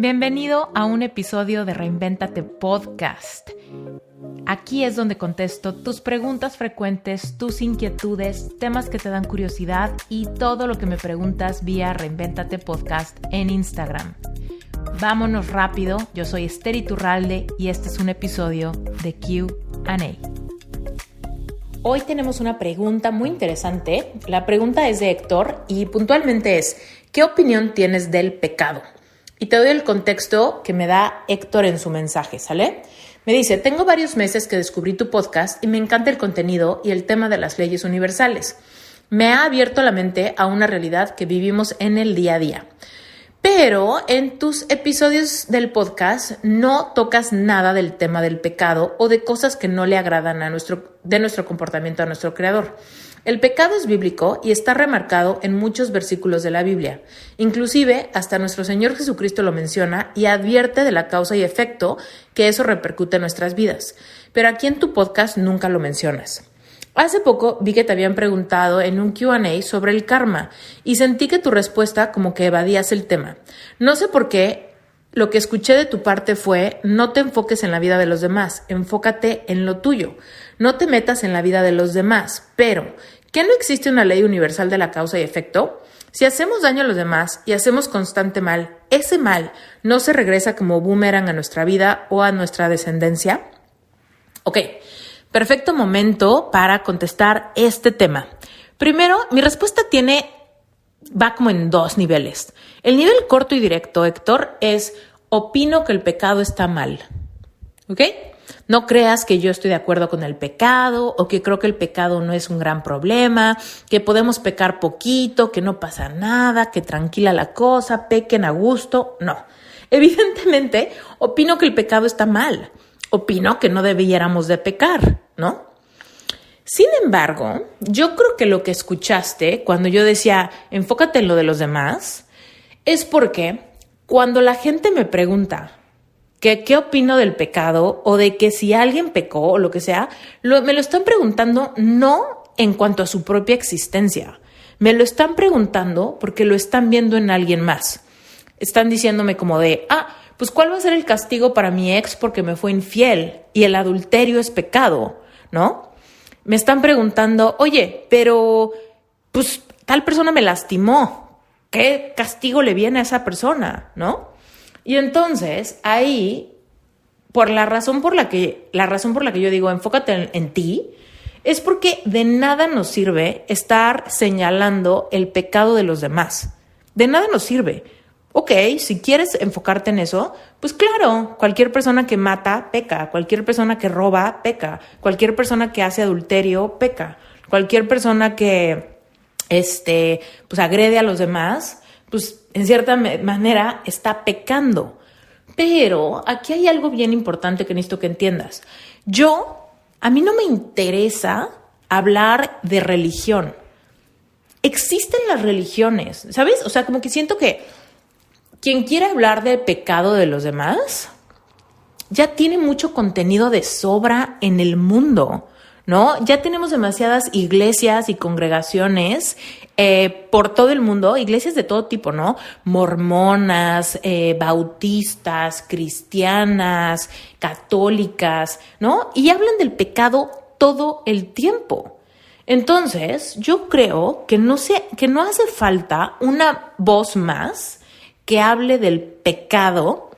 Bienvenido a un episodio de Reinvéntate Podcast. Aquí es donde contesto tus preguntas frecuentes, tus inquietudes, temas que te dan curiosidad y todo lo que me preguntas vía Reinvéntate Podcast en Instagram. Vámonos rápido, yo soy Esther Iturralde y este es un episodio de Q&A. Hoy tenemos una pregunta muy interesante. La pregunta es de Héctor y puntualmente es: ¿qué opinión tienes del pecado? Y te doy el contexto que me da Héctor en su mensaje, ¿sale? Me dice: tengo varios meses que descubrí tu podcast y me encanta el contenido y el tema de las leyes universales. Me ha abierto la mente a una realidad que vivimos en el día a día. Pero en tus episodios del podcast no tocas nada del tema del pecado o de cosas que no le agradan de nuestro comportamiento a nuestro Creador. El pecado es bíblico y está remarcado en muchos versículos de la Biblia. Inclusive, hasta nuestro Señor Jesucristo lo menciona y advierte de la causa y efecto que eso repercute en nuestras vidas. Pero aquí en tu podcast nunca lo mencionas. Hace poco vi que te habían preguntado en un Q&A sobre el karma y sentí que tu respuesta como que evadías el tema. No sé por qué, lo que escuché de tu parte fue: no te enfoques en la vida de los demás, enfócate en lo tuyo. No te metas en la vida de los demás, pero ¿qué no existe una ley universal de la causa y efecto? Si hacemos daño a los demás y hacemos constante mal, ¿ese mal no se regresa como boomerang a nuestra vida o a nuestra descendencia? Ok, perfecto momento para contestar este tema. Primero, mi respuesta va como en dos niveles. El nivel corto y directo, Héctor, es: opino que el pecado está mal. ¿Ok? No creas que yo estoy de acuerdo con el pecado o que creo que el pecado no es un gran problema, que podemos pecar poquito, que no pasa nada, que tranquila la cosa, pequen a gusto. No. Evidentemente, opino que el pecado está mal. Opino que no debiéramos de pecar, ¿no? Sin embargo, yo creo que lo que escuchaste cuando yo decía enfócate en lo de los demás es porque cuando la gente me pregunta qué opino del pecado o de que si alguien pecó o lo que sea, me lo están preguntando no en cuanto a su propia existencia. Me lo están preguntando porque lo están viendo en alguien más. Están diciéndome como de, pues ¿cuál va a ser el castigo para mi ex porque me fue infiel y el adulterio es pecado, ¿no? Me están preguntando, oye, pero pues tal persona me lastimó. ¿Qué castigo le viene a esa persona, no? Y entonces ahí, la razón por la que yo digo enfócate en ti, es porque de nada nos sirve estar señalando el pecado de los demás. De nada nos sirve. Ok, si quieres enfocarte en eso, pues claro, cualquier persona que mata, peca. Cualquier persona que roba, peca. Cualquier persona que hace adulterio, peca. Cualquier persona que pues agrede a los demás, pues en cierta manera está pecando. Pero aquí hay algo bien importante que necesito que entiendas. A mí no me interesa hablar de religión. Existen las religiones, ¿sabes? O sea, como que siento que quien quiere hablar del pecado de los demás ya tiene mucho contenido de sobra en el mundo, ¿no? Ya tenemos demasiadas iglesias y congregaciones por todo el mundo, iglesias de todo tipo, ¿no? Mormonas, bautistas, cristianas, católicas, ¿no? Y hablan del pecado todo el tiempo. Entonces, yo creo que no hace falta una voz más que hable del pecado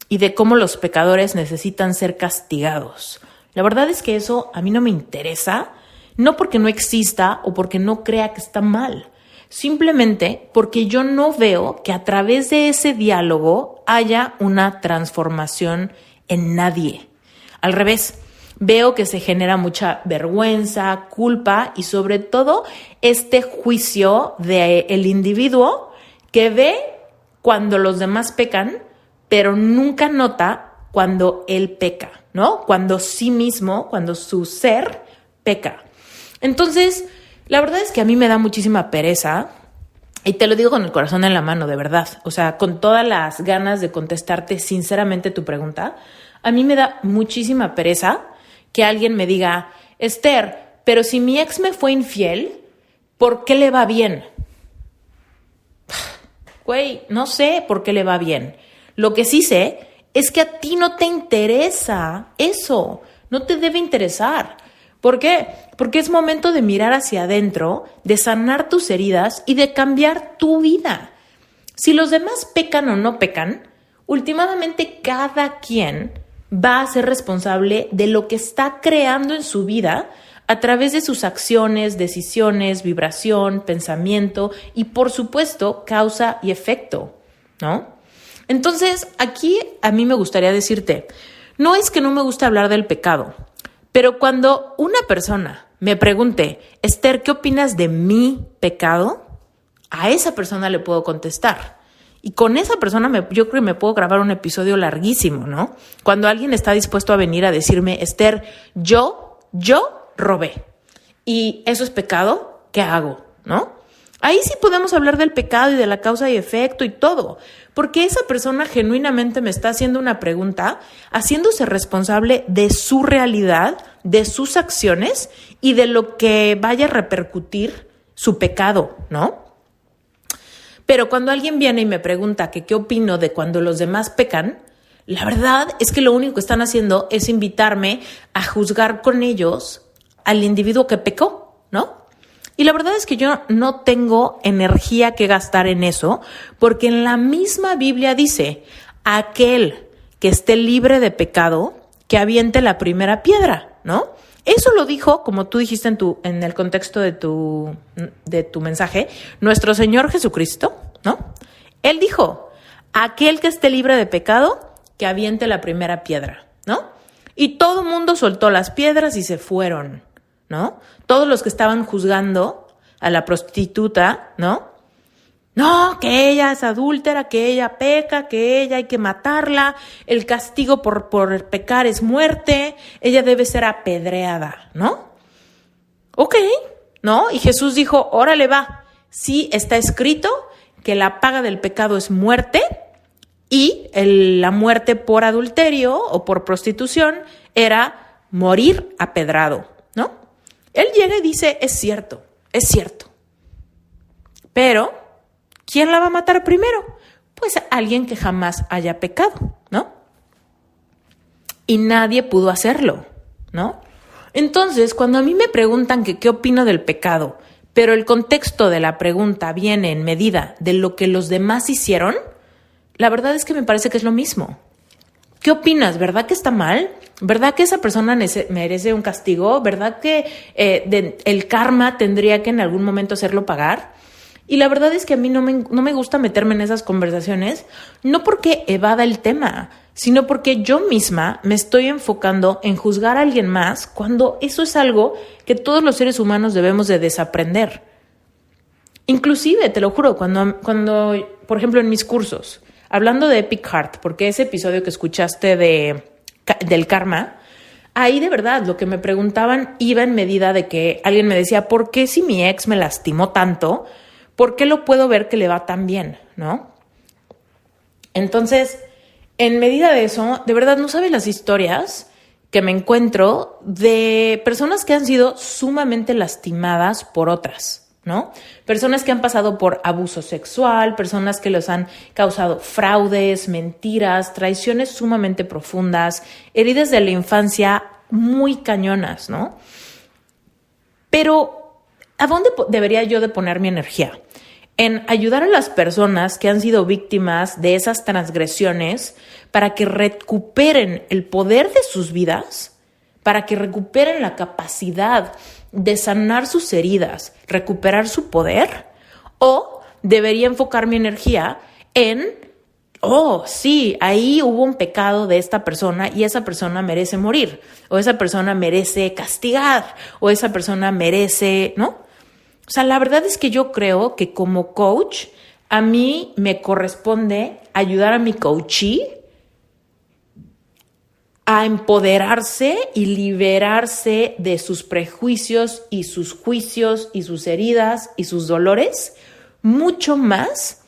y de cómo los pecadores necesitan ser castigados. La verdad es que eso a mí no me interesa, no porque no exista o porque no crea que está mal, simplemente porque yo no veo que a través de ese diálogo haya una transformación en nadie. Al revés, veo que se genera mucha vergüenza, culpa y sobre todo este juicio del individuo que ve cuando los demás pecan, pero nunca nota cuando él peca, ¿no? Cuando sí mismo, cuando su ser peca. Entonces, la verdad es que a mí me da muchísima pereza, y te lo digo con el corazón en la mano, de verdad. O sea, con todas las ganas de contestarte sinceramente tu pregunta, a mí me da muchísima pereza que alguien me diga: Esther, pero si mi ex me fue infiel, ¿por qué le va bien? Güey, no sé por qué le va bien. Lo que sí sé es que a ti no te interesa eso, no te debe interesar. ¿Por qué? Porque es momento de mirar hacia adentro, de sanar tus heridas y de cambiar tu vida. Si los demás pecan o no pecan, últimamente cada quien va a ser responsable de lo que está creando en su vida a través de sus acciones, decisiones, vibración, pensamiento y, por supuesto, causa y efecto, ¿no? Entonces, aquí a mí me gustaría decirte, no es que no me guste hablar del pecado, pero cuando una persona me pregunte, Esther, ¿qué opinas de mi pecado? A esa persona le puedo contestar. Y con esa persona yo creo que me puedo grabar un episodio larguísimo, ¿no? Cuando alguien está dispuesto a venir a decirme, Esther, yo robé. ¿Y eso es pecado? ¿Qué hago? ¿No? Ahí sí podemos hablar del pecado y de la causa y efecto y todo. Porque esa persona genuinamente me está haciendo una pregunta, haciéndose responsable de su realidad, de sus acciones y de lo que vaya a repercutir su pecado, ¿no? Pero cuando alguien viene y me pregunta que qué opino de cuando los demás pecan, la verdad es que lo único que están haciendo es invitarme a juzgar con ellos al individuo que pecó, ¿no? Y la verdad es que yo no tengo energía que gastar en eso, porque en la misma Biblia dice, aquel que esté libre de pecado, que aviente la primera piedra, ¿no? Eso lo dijo, como tú dijiste en el contexto de tu mensaje, nuestro Señor Jesucristo, ¿no? Él dijo, aquel que esté libre de pecado, que aviente la primera piedra, ¿no? Y todo el mundo soltó las piedras y se fueron, ¿no? Todos los que estaban juzgando a la prostituta, ¿no? No, que ella es adúltera, que ella peca, que ella hay que matarla, el castigo por pecar es muerte, ella debe ser apedreada, ¿no? Ok, ¿no? Y Jesús dijo, órale va, sí está escrito que la paga del pecado es muerte y la muerte por adulterio o por prostitución era morir apedrado, ¿no? Él llega y dice, es cierto, pero ¿quién la va a matar primero? Pues alguien que jamás haya pecado, ¿no? Y nadie pudo hacerlo, ¿no? Entonces, cuando a mí me preguntan que qué opino del pecado, pero el contexto de la pregunta viene en medida de lo que los demás hicieron, la verdad es que me parece que es lo mismo. ¿Qué opinas? ¿Verdad que está mal? ¿Verdad que esa persona merece un castigo? ¿Verdad que el karma tendría que en algún momento hacerlo pagar? Y la verdad es que a mí no me gusta meterme en esas conversaciones, no porque evada el tema, sino porque yo misma me estoy enfocando en juzgar a alguien más cuando eso es algo que todos los seres humanos debemos de desaprender. Inclusive, te lo juro, cuando por ejemplo, en mis cursos, hablando de Epic Heart, porque ese episodio que escuchaste del karma, ahí de verdad lo que me preguntaban iba en medida de que alguien me decía, ¿por qué si mi ex me lastimó tanto? ¿Por qué lo puedo ver que le va tan bien, no? Entonces, en medida de eso, de verdad no sabes las historias que me encuentro de personas que han sido sumamente lastimadas por otras, ¿no? Personas que han pasado por abuso sexual, personas que les han causado fraudes, mentiras, traiciones sumamente profundas, heridas de la infancia muy cañonas, ¿no? Pero ¿a dónde debería yo de poner mi energía? En ayudar a las personas que han sido víctimas de esas transgresiones para que recuperen el poder de sus vidas, para que recuperen la capacidad de sanar sus heridas, recuperar su poder, o debería enfocar mi energía en, sí, ahí hubo un pecado de esta persona y esa persona merece morir, o esa persona merece castigar, o esa persona merece, ¿no? O sea, la verdad es que yo creo que como coach, a mí me corresponde ayudar a mi coachee a empoderarse y liberarse de sus prejuicios y sus juicios y sus heridas y sus dolores, mucho más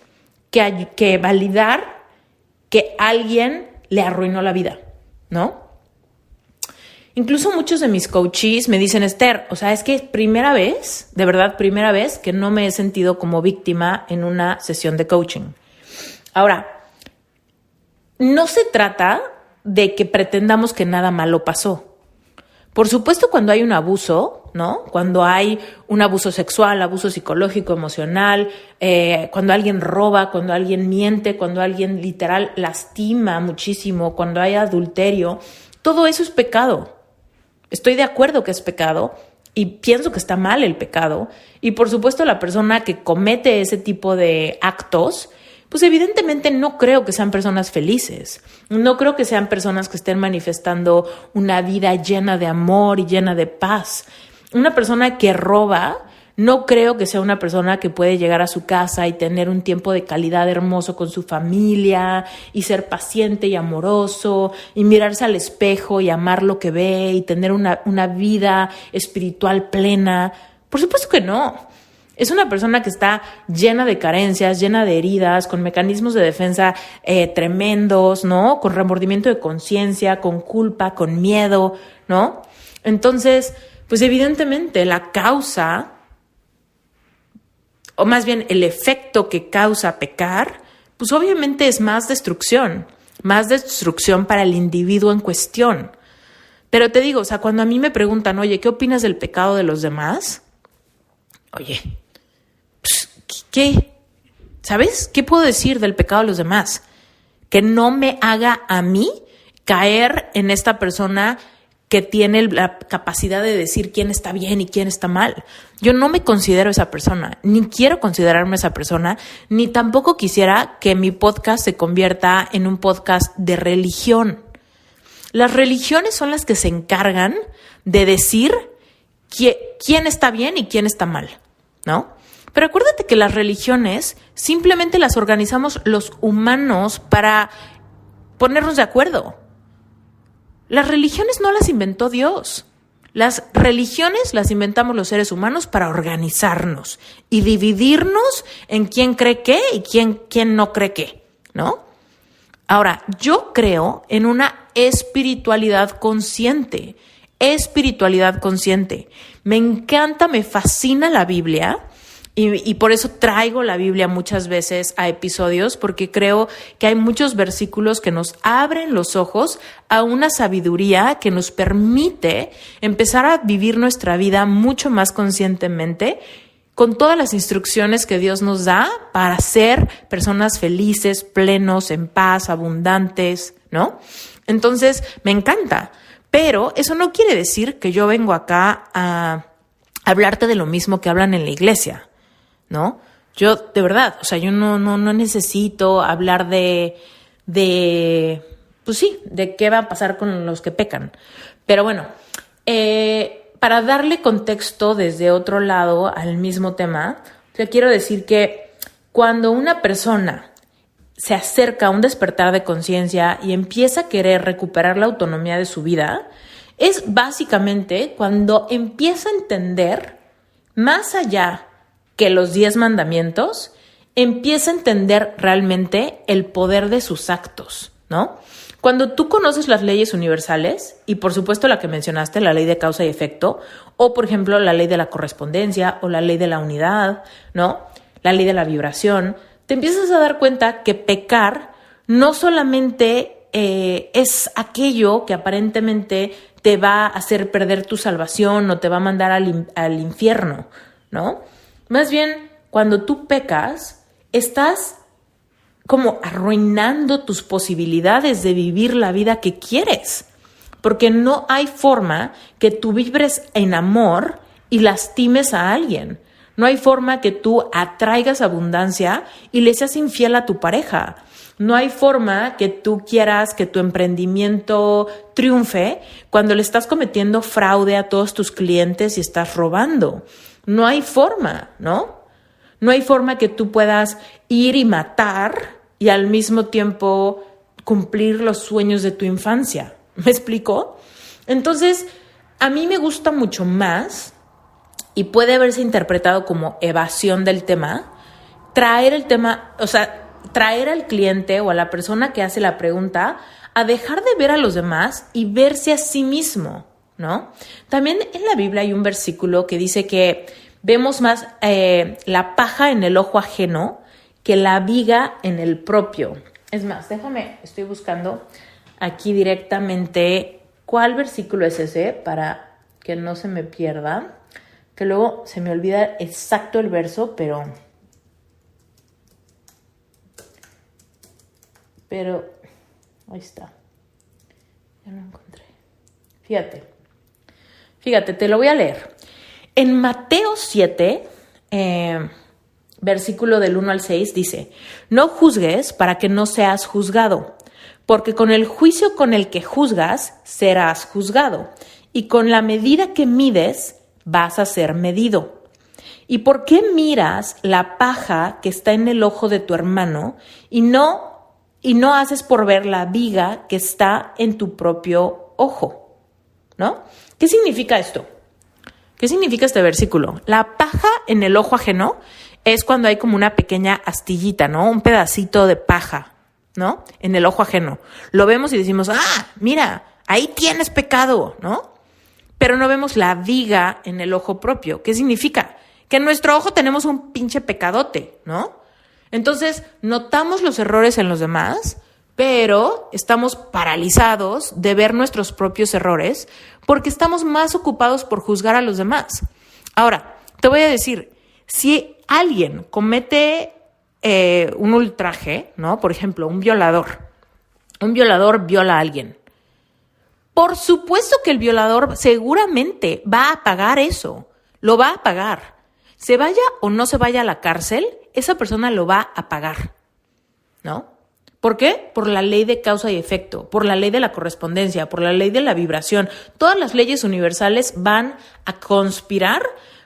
que validar que alguien le arruinó la vida, ¿no? Incluso muchos de mis coaches me dicen, Esther, o sea, es que es primera vez que no me he sentido como víctima en una sesión de coaching. Ahora, no se trata de que pretendamos que nada malo pasó. Por supuesto, cuando hay un abuso, ¿no? Cuando hay un abuso sexual, abuso psicológico, emocional, cuando alguien roba, cuando alguien miente, cuando alguien literal lastima muchísimo, cuando hay adulterio, todo eso es pecado. Estoy de acuerdo que es pecado y pienso que está mal el pecado. Y por supuesto, la persona que comete ese tipo de actos, pues evidentemente no creo que sean personas felices. No creo que sean personas que estén manifestando una vida llena de amor y llena de paz. Una persona que roba, no creo que sea una persona que puede llegar a su casa y tener un tiempo de calidad hermoso con su familia y ser paciente y amoroso y mirarse al espejo y amar lo que ve y tener una vida espiritual plena. Por supuesto que no. Es una persona que está llena de carencias, llena de heridas, con mecanismos de defensa tremendos, ¿no? Con remordimiento de conciencia, con culpa, con miedo, ¿no? Entonces, pues evidentemente la causa, o más bien el efecto que causa pecar, pues obviamente es más destrucción para el individuo en cuestión. Pero te digo, o sea, cuando a mí me preguntan, oye, ¿qué opinas del pecado de los demás? Oye, ¿qué? ¿Sabes? ¿Qué puedo decir del pecado de los demás? Que no me haga a mí caer en esta persona que tiene la capacidad de decir quién está bien y quién está mal. Yo no me considero esa persona, ni quiero considerarme esa persona, ni tampoco quisiera que mi podcast se convierta en un podcast de religión. Las religiones son las que se encargan de decir quién está bien y quién está mal, ¿no? Pero acuérdate que las religiones simplemente las organizamos los humanos para ponernos de acuerdo. Las religiones no las inventó Dios. Las religiones las inventamos los seres humanos para organizarnos y dividirnos en quién cree qué y quién no cree qué, ¿no? Ahora, yo creo en una espiritualidad consciente. Me encanta, me fascina la Biblia. Y por eso traigo la Biblia muchas veces a episodios, porque creo que hay muchos versículos que nos abren los ojos a una sabiduría que nos permite empezar a vivir nuestra vida mucho más conscientemente, con todas las instrucciones que Dios nos da para ser personas felices, plenos, en paz, abundantes, ¿no? Entonces, me encanta. Pero eso no quiere decir que yo vengo acá a hablarte de lo mismo que hablan en la iglesia, ¿no? Yo, de verdad, o sea, yo no necesito hablar de qué va a pasar con los que pecan. Pero bueno, para darle contexto desde otro lado al mismo tema, te quiero decir que cuando una persona se acerca a un despertar de conciencia y empieza a querer recuperar la autonomía de su vida, es básicamente cuando empieza a entender, más allá que los 10 mandamientos, empieza a entender realmente el poder de sus actos, ¿no? Cuando tú conoces las leyes universales, y por supuesto la que mencionaste, la ley de causa y efecto, o por ejemplo la ley de la correspondencia, o la ley de la unidad, ¿no? La ley de la vibración, te empiezas a dar cuenta que pecar no solamente es aquello que aparentemente te va a hacer perder tu salvación o te va a mandar al infierno, ¿no? Más bien, cuando tú pecas, estás como arruinando tus posibilidades de vivir la vida que quieres, porque no hay forma que tú vibres en amor y lastimes a alguien. No hay forma que tú atraigas abundancia y le seas infiel a tu pareja. No hay forma que tú quieras que tu emprendimiento triunfe cuando le estás cometiendo fraude a todos tus clientes y estás robando. No hay forma, ¿no? No hay forma que tú puedas ir y matar y al mismo tiempo cumplir los sueños de tu infancia. ¿Me explico? Entonces, a mí me gusta mucho más, y puede haberse interpretado como evasión del tema, traer el tema, o sea, traer al cliente o a la persona que hace la pregunta a dejar de ver a los demás y verse a sí mismo, ¿no? También en la Biblia hay un versículo que dice que vemos más la paja en el ojo ajeno que la viga en el propio. Es más, estoy buscando aquí directamente cuál versículo es ese para que no se me pierda, que luego se me olvida exacto el verso, pero ahí está. Ya lo encontré. Fíjate, te lo voy a leer. En Mateo 7, versículo del 1 al 6, dice: no juzgues para que no seas juzgado, porque con el juicio con el que juzgas serás juzgado, y con la medida que mides vas a ser medido. ¿Y por qué miras la paja que está en el ojo de tu hermano y no haces por ver la viga que está en tu propio ojo? ¿No? ¿Qué significa esto? ¿Qué significa este versículo? La paja en el ojo ajeno es cuando hay como una pequeña astillita, ¿no? Un pedacito de paja, ¿no? En el ojo ajeno. Lo vemos y decimos, mira, ahí tienes pecado, ¿no? Pero no vemos la viga en el ojo propio. ¿Qué significa? Que en nuestro ojo tenemos un pinche pecadote, ¿no? Entonces, notamos los errores en los demás, pero estamos paralizados de ver nuestros propios errores porque estamos más ocupados por juzgar a los demás. Ahora, te voy a decir, si alguien comete un ultraje, ¿no? Por ejemplo, un violador viola a alguien. Por supuesto que el violador seguramente va a pagar eso, lo va a pagar. Se vaya o no se vaya a la cárcel, esa persona lo va a pagar, ¿no? ¿Por qué? Por la ley de causa y efecto, por la ley de la correspondencia, por la ley de la vibración. Todas las leyes universales van a conspirar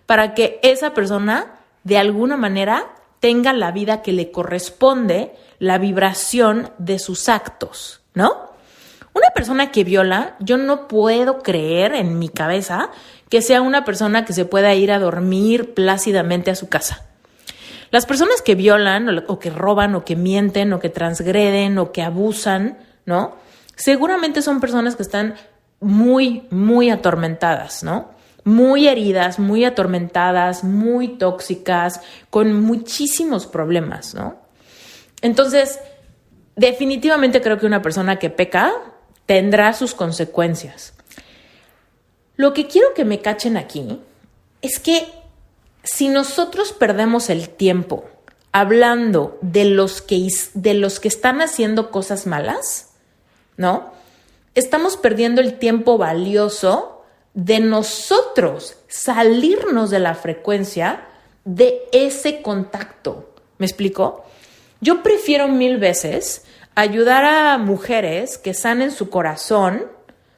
para que esa persona, de alguna manera, tenga la vida que le corresponde, la vibración de sus actos, ¿no? Una persona que viola, yo no puedo creer en mi cabeza que sea una persona que se pueda ir a dormir plácidamente a su casa. Las personas que violan o que roban o que mienten o que transgreden o que abusan, ¿no? Seguramente son personas que están muy, muy atormentadas, ¿no? Muy heridas, muy atormentadas, muy tóxicas, con muchísimos problemas, ¿no? Entonces, definitivamente creo que una persona que peca tendrá sus consecuencias. Lo que quiero que me cachen aquí es que si nosotros perdemos el tiempo hablando de los que están haciendo cosas malas, ¿no? Estamos perdiendo el tiempo valioso de nosotros salirnos de la frecuencia de ese contacto. ¿Me explico? Yo prefiero 1000 veces ayudar a mujeres que sanen su corazón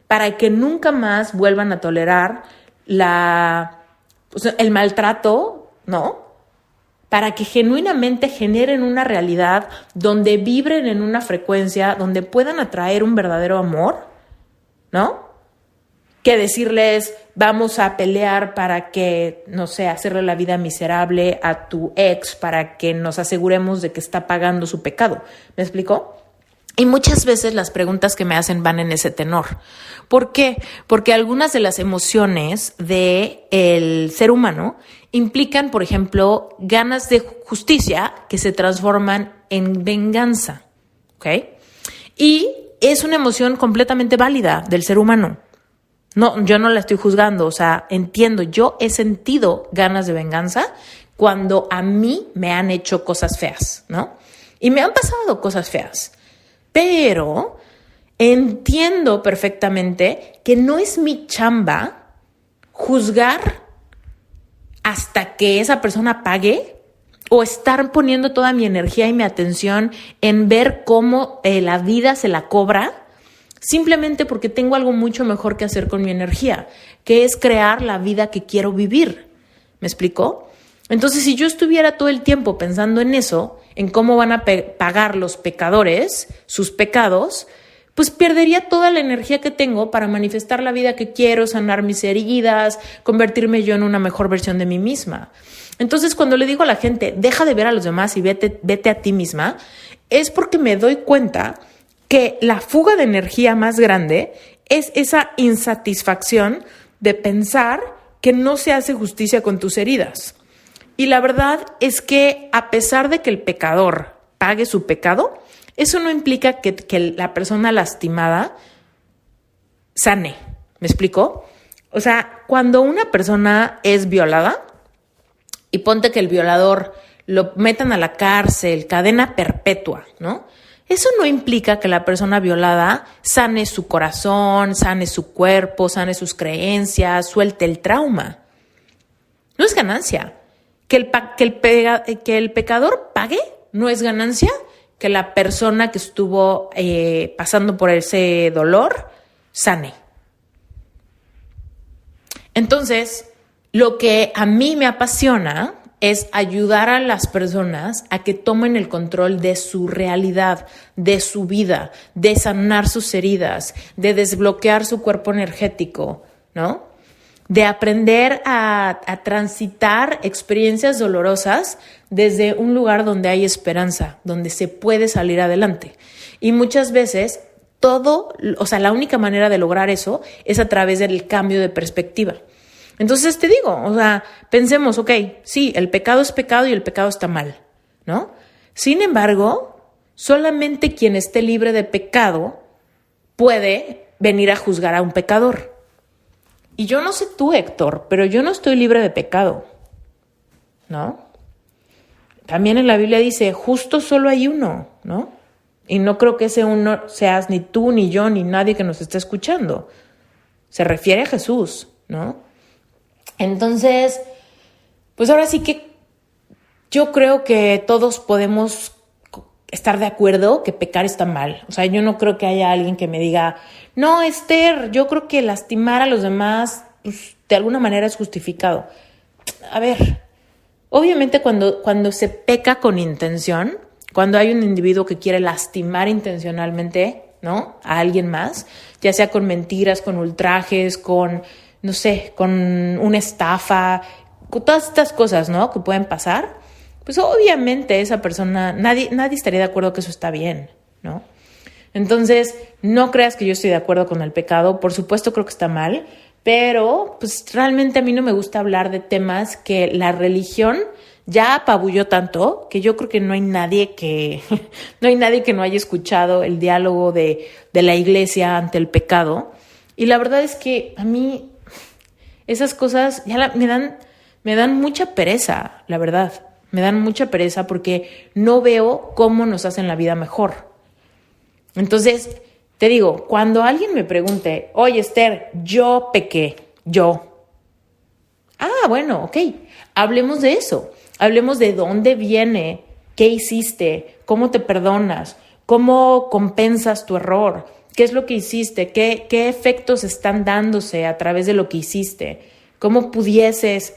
para que nunca más vuelvan a tolerar el maltrato, ¿no? Para que genuinamente generen una realidad donde vibren en una frecuencia, donde puedan atraer un verdadero amor, ¿no? Que decirles, vamos a pelear para que, no sé, hacerle la vida miserable a tu ex para que nos aseguremos de que está pagando su pecado. ¿Me explico? Y muchas veces las preguntas que me hacen van en ese tenor. ¿Por qué? Porque algunas de las emociones del ser humano implican, por ejemplo, ganas de justicia que se transforman en venganza, ¿ok? Y es una emoción completamente válida del ser humano. No, yo no la estoy juzgando, o sea, entiendo, yo he sentido ganas de venganza cuando a mí me han hecho cosas feas, ¿no? Y me han pasado cosas feas. Pero entiendo perfectamente que no es mi chamba juzgar hasta que esa persona pague o estar poniendo toda mi energía y mi atención en ver cómo la vida se la cobra simplemente porque tengo algo mucho mejor que hacer con mi energía, que es crear la vida que quiero vivir. ¿Me explico? Entonces, si yo estuviera todo el tiempo pensando en eso, en cómo van a pagar los pecadores sus pecados, pues perdería toda la energía que tengo para manifestar la vida que quiero, sanar mis heridas, convertirme yo en una mejor versión de mí misma. Entonces, cuando le digo a la gente, deja de ver a los demás y vete a ti misma, es porque me doy cuenta que la fuga de energía más grande es esa insatisfacción de pensar que no se hace justicia con tus heridas. Y la verdad es que a pesar de que el pecador pague su pecado, eso no implica que la persona lastimada sane. ¿Me explico? O sea, cuando una persona es violada y ponte que el violador lo metan a la cárcel, cadena perpetua, ¿no? Eso no implica que la persona violada sane su corazón, sane su cuerpo, sane sus creencias, suelte el trauma. No es ganancia. Que el pecador pague no es ganancia. Que la persona que estuvo pasando por ese dolor sane. Entonces, lo que a mí me apasiona es ayudar a las personas a que tomen el control de su realidad, de su vida, de sanar sus heridas, de desbloquear su cuerpo energético, ¿no? De aprender a transitar experiencias dolorosas desde un lugar donde hay esperanza, donde se puede salir adelante. Y muchas veces la única manera de lograr eso es a través del cambio de perspectiva. Entonces te digo, pensemos, sí, el pecado es pecado y el pecado está mal, ¿no? Sin embargo, solamente quien esté libre de pecado puede venir a juzgar a un pecador. Y yo no sé tú, Héctor, pero yo no estoy libre de pecado, ¿no? También en la Biblia dice, justo solo hay uno, ¿no? Y no creo que ese uno seas ni tú, ni yo, ni nadie que nos esté escuchando. Se refiere a Jesús, ¿no? Entonces, pues ahora sí que yo creo que todos podemos estar de acuerdo que pecar está mal. O sea, yo no creo que haya alguien que me diga, no, Esther, yo creo que lastimar a los demás, pues, de alguna manera es justificado. A ver, obviamente cuando se peca con intención, cuando hay un individuo que quiere lastimar intencionalmente, ¿no?, a alguien más, ya sea con mentiras, con ultrajes, con una estafa, con todas estas cosas, ¿no?, que pueden pasar, pues obviamente esa persona, nadie estaría de acuerdo que eso está bien, ¿no? Entonces, no creas que yo estoy de acuerdo con el pecado, por supuesto creo que está mal, pero pues realmente a mí no me gusta hablar de temas que la religión ya apabulló tanto que yo creo que no hay nadie que no haya escuchado el diálogo de la iglesia ante el pecado. Y la verdad es que a mí esas cosas me dan mucha pereza, la verdad. Me dan mucha pereza porque no veo cómo nos hacen la vida mejor. Entonces, te digo, cuando alguien me pregunte, oye, Esther, yo pequé, yo. Bueno, ok, hablemos de eso. Hablemos de dónde viene, qué hiciste, cómo te perdonas, cómo compensas tu error, qué es lo que hiciste, qué efectos están dándose a través de lo que hiciste, cómo pudieses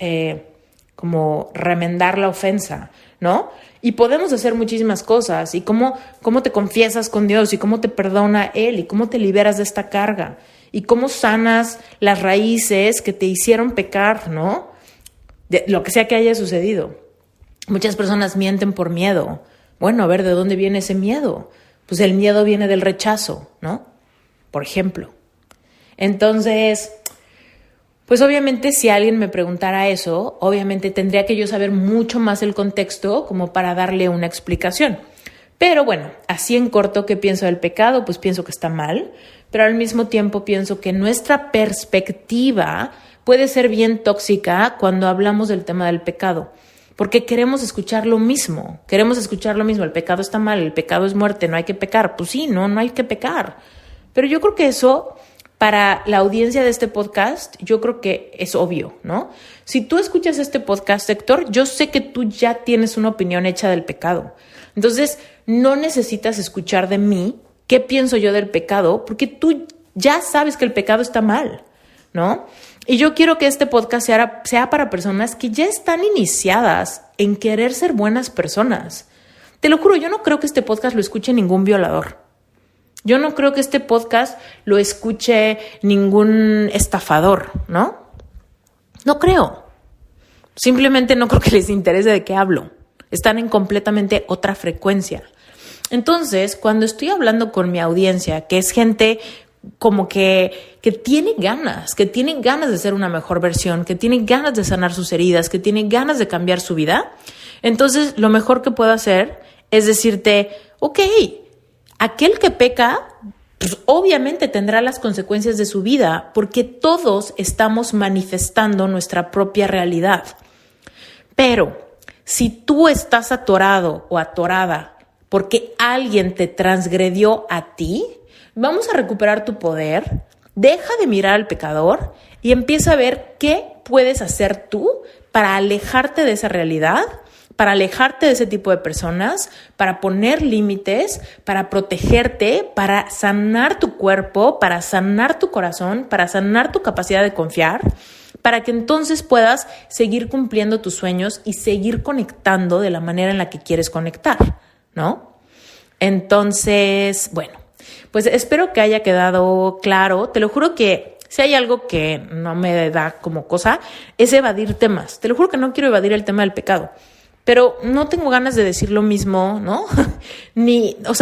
como remendar la ofensa, ¿no? Y podemos hacer muchísimas cosas, y cómo te confiesas con Dios, y cómo te perdona Él, y cómo te liberas de esta carga, y cómo sanas las raíces que te hicieron pecar, ¿no? De lo que sea que haya sucedido. Muchas personas mienten por miedo. Bueno, a ver, ¿de dónde viene ese miedo? Pues el miedo viene del rechazo, ¿no? Por ejemplo. Entonces, pues obviamente si alguien me preguntara eso, obviamente tendría que yo saber mucho más el contexto como para darle una explicación. Pero bueno, así en corto, ¿qué pienso del pecado? Pues pienso que está mal, pero al mismo tiempo pienso que nuestra perspectiva puede ser bien tóxica cuando hablamos del tema del pecado, porque queremos escuchar lo mismo, el pecado está mal, el pecado es muerte, no hay que pecar. Pues sí, no hay que pecar, pero yo creo que eso, para la audiencia de este podcast, yo creo que es obvio, ¿no? Si tú escuchas este podcast, Héctor, yo sé que tú ya tienes una opinión hecha del pecado. Entonces, no necesitas escuchar de mí qué pienso yo del pecado, porque tú ya sabes que el pecado está mal, ¿no? Y yo quiero que este podcast sea para personas que ya están iniciadas en querer ser buenas personas. Te lo juro, yo no creo que este podcast lo escuche ningún violador. Yo no creo que este podcast lo escuche ningún estafador, ¿no? No creo. Simplemente no creo que les interese de qué hablo. Están en completamente otra frecuencia. Entonces, cuando estoy hablando con mi audiencia, que es gente como que tiene ganas de ser una mejor versión, que tiene ganas de sanar sus heridas, que tiene ganas de cambiar su vida, entonces lo mejor que puedo hacer es decirte, ok, aquel que peca, pues obviamente tendrá las consecuencias de su vida, porque todos estamos manifestando nuestra propia realidad. Pero si tú estás atorado o atorada porque alguien te transgredió a ti, vamos a recuperar tu poder, deja de mirar al pecador y empieza a ver qué puedes hacer tú para alejarte de esa realidad, para alejarte de ese tipo de personas, para poner límites, para protegerte, para sanar tu cuerpo, para sanar tu corazón, para sanar tu capacidad de confiar, para que entonces puedas seguir cumpliendo tus sueños y seguir conectando de la manera en la que quieres conectar, ¿no? Entonces, bueno, pues espero que haya quedado claro. Te lo juro que si hay algo que no me da como cosa, es evadir temas. Te lo juro que no quiero evadir el tema del pecado. Pero no tengo ganas de decir lo mismo, ¿no?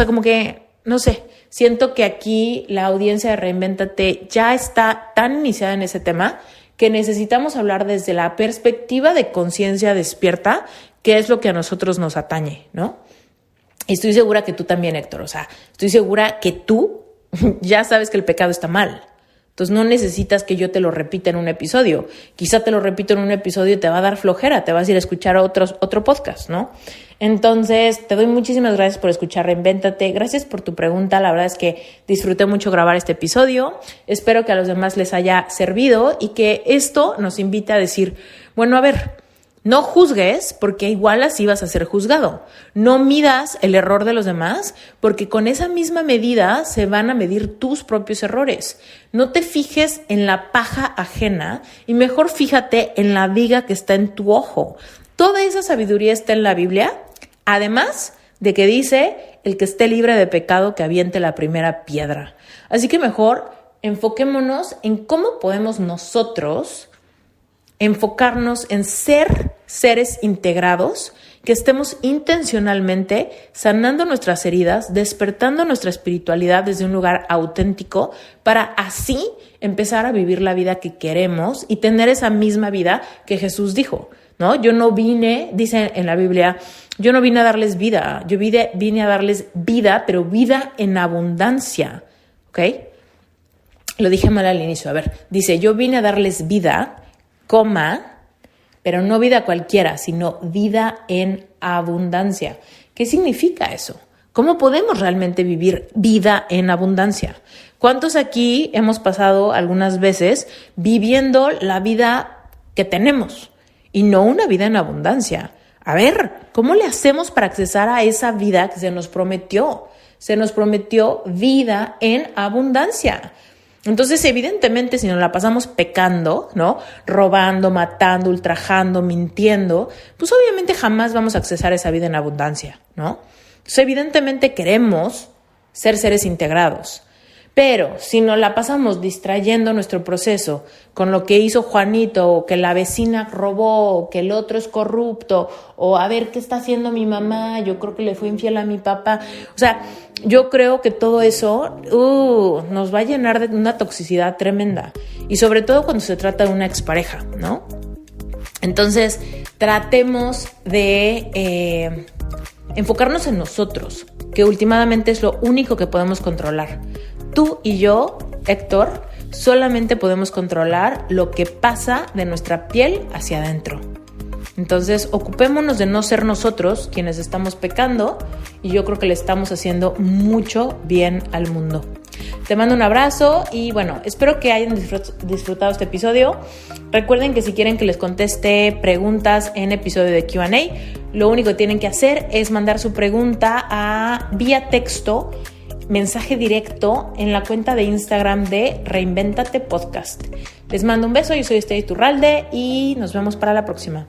Como que, no sé, siento que aquí la audiencia de Reinvéntate ya está tan iniciada en ese tema que necesitamos hablar desde la perspectiva de conciencia despierta, que es lo que a nosotros nos atañe, ¿no? Y estoy segura que tú también, Héctor. Estoy segura que tú ya sabes que el pecado está mal. Entonces no necesitas que yo te lo repita en un episodio. Quizá te lo repito en un episodio y te va a dar flojera, te vas a ir a escuchar otro podcast, ¿no? Entonces te doy muchísimas gracias por escuchar Reinvéntate. Gracias por tu pregunta. La verdad es que disfruté mucho grabar este episodio. Espero que a los demás les haya servido y que esto nos invite a decir, bueno, a ver, no juzgues porque igual así vas a ser juzgado. No midas el error de los demás porque con esa misma medida se van a medir tus propios errores. No te fijes en la paja ajena y mejor fíjate en la viga que está en tu ojo. Toda esa sabiduría está en la Biblia, además de que dice, el que esté libre de pecado que aviente la primera piedra. Así que mejor enfoquémonos en cómo podemos nosotros enfocarnos en ser seres integrados, que estemos intencionalmente sanando nuestras heridas, despertando nuestra espiritualidad desde un lugar auténtico para así empezar a vivir la vida que queremos y tener esa misma vida que Jesús dijo, ¿no? Yo no vine, dice en la Biblia, yo no vine a darles vida, yo vine a darles vida, pero vida en abundancia, ¿ok? Lo dije mal al inicio, a ver, dice, yo vine a darles vida, pero no vida cualquiera, sino vida en abundancia. ¿Qué significa eso? ¿Cómo podemos realmente vivir vida en abundancia? ¿Cuántos aquí hemos pasado algunas veces viviendo la vida que tenemos y no una vida en abundancia? A ver, ¿cómo le hacemos para accesar a esa vida que se nos prometió? Se nos prometió vida en abundancia. Entonces, evidentemente, si nos la pasamos pecando, ¿no? Robando, matando, ultrajando, mintiendo, pues obviamente jamás vamos a accesar a esa vida en abundancia, ¿no? Entonces, evidentemente queremos ser seres integrados. Pero si nos la pasamos distrayendo nuestro proceso con lo que hizo Juanito, o que la vecina robó, o que el otro es corrupto, o a ver qué está haciendo mi mamá, yo creo que le fue infiel a mi papá. O sea, yo creo que todo eso nos va a llenar de una toxicidad tremenda. Y sobre todo cuando se trata de una expareja, ¿no? Entonces, tratemos de enfocarnos en nosotros, que últimamente es lo único que podemos controlar. Tú y yo, Héctor, solamente podemos controlar lo que pasa de nuestra piel hacia adentro. Entonces, ocupémonos de no ser nosotros quienes estamos pecando y yo creo que le estamos haciendo mucho bien al mundo. Te mando un abrazo y bueno, espero que hayan disfrutado este episodio. Recuerden que si quieren que les conteste preguntas en episodio de Q&A, lo único que tienen que hacer es mandar su pregunta vía texto, mensaje directo en la cuenta de Instagram de Reinvéntate Podcast. Les mando un beso, yo soy Esther Iturralde y nos vemos para la próxima.